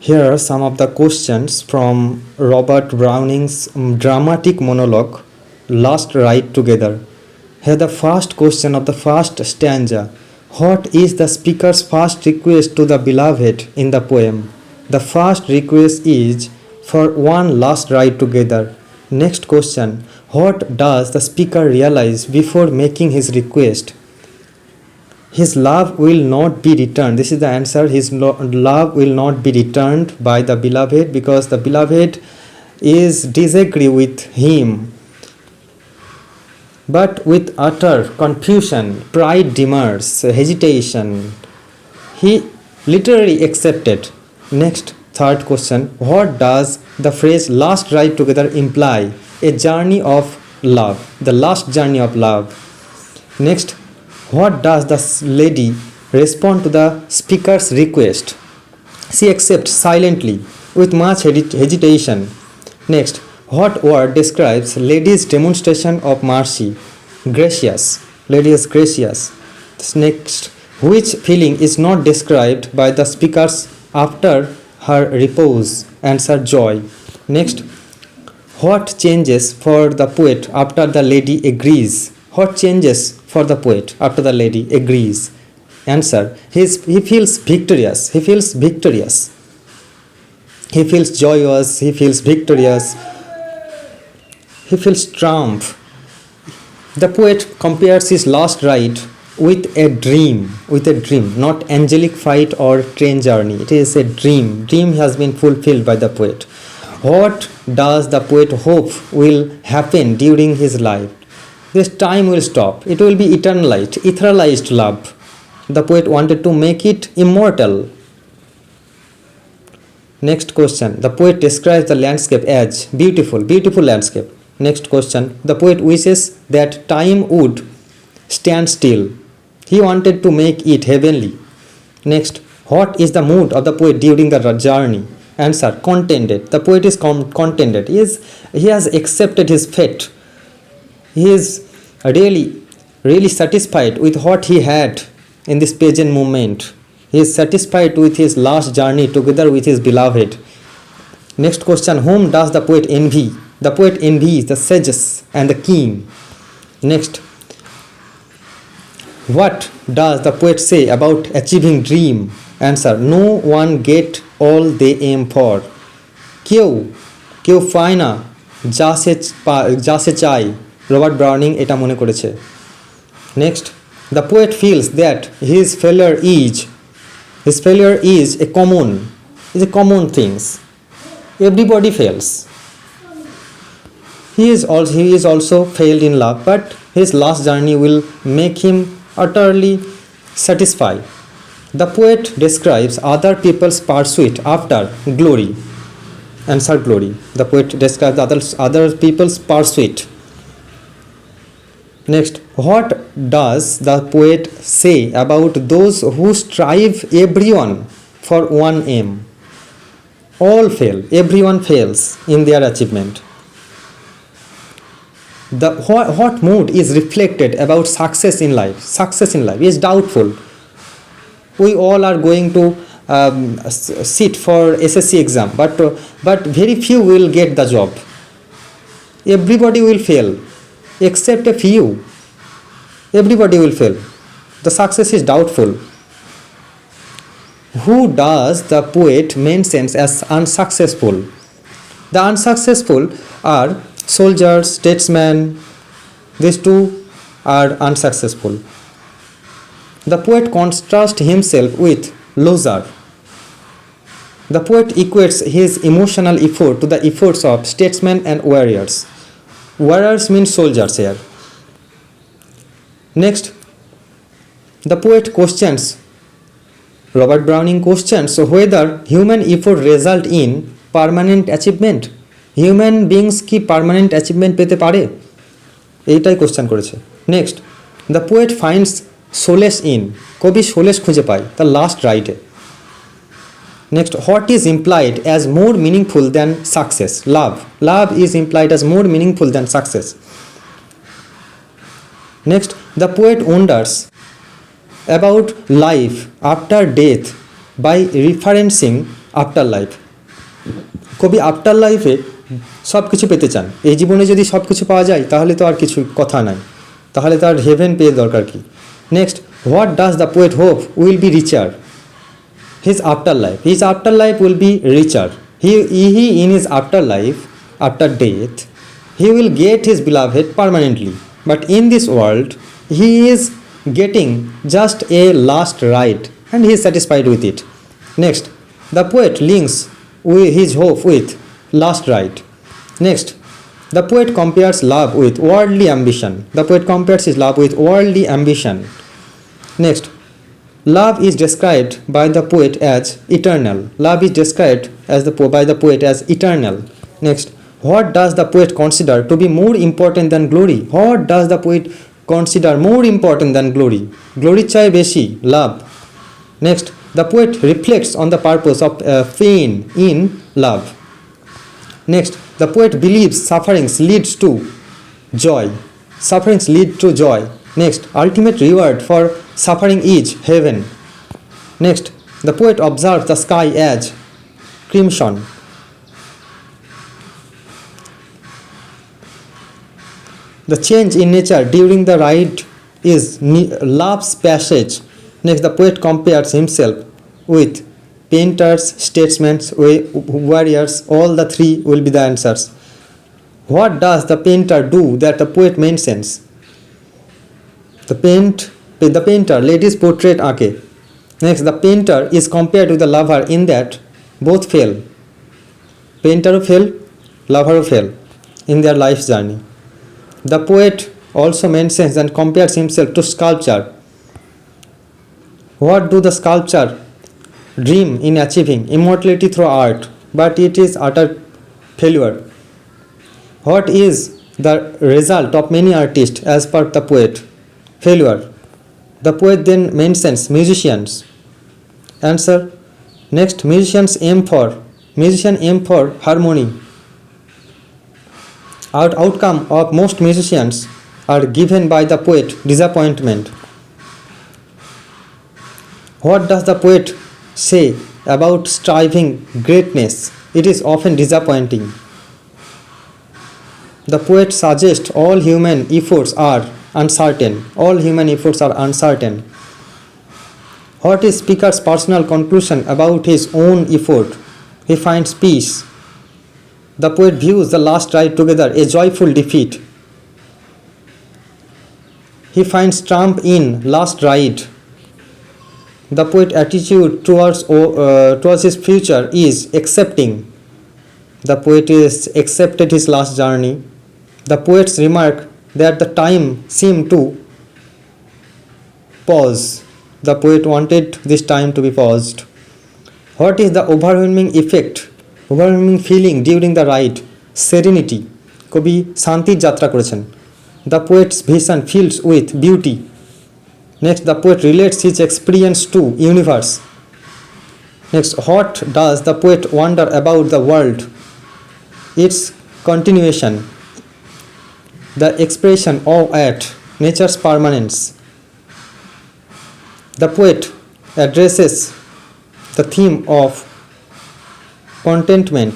Here are some of the questions from Robert Browning's dramatic monologue, Last Ride Together. Here, the first question of the first stanza. What is the speaker's first request to the beloved in the poem? The first request is for one last ride together. Next question. What does the speaker realize before making his request? His love will not be returned. This is the answer. His love will not be returned by the beloved because the beloved is disagree with him. But with utter confusion, pride demurs, hesitation, he literally accepted. Next, third question. What does the phrase last ride together imply? A journey of love. The last journey of love. Next, what does the lady respond to the speaker's request? She accepts silently with much hesitation. Next, what word describes lady's demonstration of mercy? Gracious. Lady is gracious. Next, which feeling is not described by the speakers after her repose? Answer, joy. Next, what changes for the poet after the lady agrees? What changes for the poet after the lady agrees? Answer, he feels victorious. He feels victorious. He feels joyous. He feels victorious. He feels triumph. The poet compares his last ride with a dream, not angelic flight or train journey. It is a dream. Dream has been fulfilled by the poet. What does the poet hope will happen during his life? This time will stop. It will be etherealized love. The poet wanted to make it immortal. Next question. The poet describes the landscape as beautiful landscape. Next question. The poet wishes that time would stand still. He wanted to make it heavenly. Next. What is the mood of the poet during the journey? Answer, contented. The poet is contented. He has accepted his fate. He is really satisfied with what he had in this present moment. He is satisfied with his last journey together with his beloved. Next question. Whom does the poet envy? The poet envies the sages and the king. Next. What does the poet say about achieving dream? Answer, no one get all they aim for. কেউ পায় না যা সে চায়। Robert Browning এটা মনে করেছে। Next, the poet feels that his failure is a common things. Everybody fails. He is also failed in love, but his last journey will make him utterly satisfied. The poet describes other people's pursuit after glory. Answer, glory. The poet describes other people's pursuit. Next, what does the poet say about those who strive everyone for one aim? All fail. Everyone fails in their achievement. What mood is reflected about success in life? Success in life is doubtful. We all are going to sit for SSC exam, but very few will get the job. Everybody will fail except a few. Everybody will fail. The success is doubtful. Who does the poet mentions as unsuccessful? The unsuccessful are soldiers, statesmen. These two are unsuccessful. The poet contrasts himself with loser. The poet equates his emotional effort to the efforts of statesmen and warriors. Warriors mean soldiers here. Next, the poet questions, Robert Browning questions whether human effort result in permanent achievement. Human beings কি permanent achievement পেতে পারে? এইটাই question করেছে। Next, the poet finds solace in, কবি solace খুঁজে পায় তার last রাইডে। Next, what is implied as more meaningful than success? Love is implied as more meaningful than success. Next, the poet wonders about life after death by referencing after life. কবি after লাইফে সব কিছু পেতে চান। এই জীবনে যদি সব কিছু পাওয়া যায় তাহলে তো আর কিছু কথা নাই, তাহলে তো আর হেভেন পেয়ে দরকার কি। Next, what does the poet hope will be richer his afterlife? His afterlife will be richer. He in his afterlife, after death, he will get his beloved permanently. But in this world, he is getting just a last ride and he is satisfied with it. Next, the poet links his hope with last ride. Next, the poet compares love with worldly ambition. The poet compares his love with worldly ambition. Next, love is described by the poet as eternal. Love is described as by the poet as eternal. Next, what does the poet consider to be more important than glory? What does the poet consider more important than glory? Glory chahe beshi, love. Next, the poet reflects on the purpose of pain in love. Next, the poet believes sufferings leads to joy. Sufferings lead to joy. Next, ultimate reward for suffering is heaven. Next, the poet observes the sky as crimson. The change in nature during the ride is love's passage. Next, the poet compares himself with painters, statesmen, warriors. All the three will be the answers. What does the painter do that the poet mentions? The painter ladies portrait aake. Next, the painter is compared to the lover in that both fail. Painter fail, lover fail in their life's journey. The poet also mentions and compares himself to sculpture. What do the sculpture dream in achieving? Immortality through art, but it is utter failure. What is the result of many artists as per the poet? Failure. The poet then mentions musicians. Answer. Next, musician aim for harmony. Outcome of most musicians are given by the poet disappointment. What does the poet say about striving greatness? It is often disappointing. The poet suggests all human efforts are uncertain. All human efforts are uncertain. What is speaker's personal conclusion about his own effort? He finds peace. The poet views the last ride together a joyful defeat. He finds triumph in last ride. The poet's attitude towards his future is accepting. The poet is accepted his last journey. The poet's remark that the time seemed to pause. The poet wanted this time to be paused. What is the overwhelming feeling during the ride? Serenity. কবি শান্তির যাত্রা করেছেন। The poet's vision fills with beauty. Next, the poet relates his experience to universe. Next, what does the poet wonder about the world? Its continuation. The expression of at nature's permanence. The poet addresses the theme of contentment.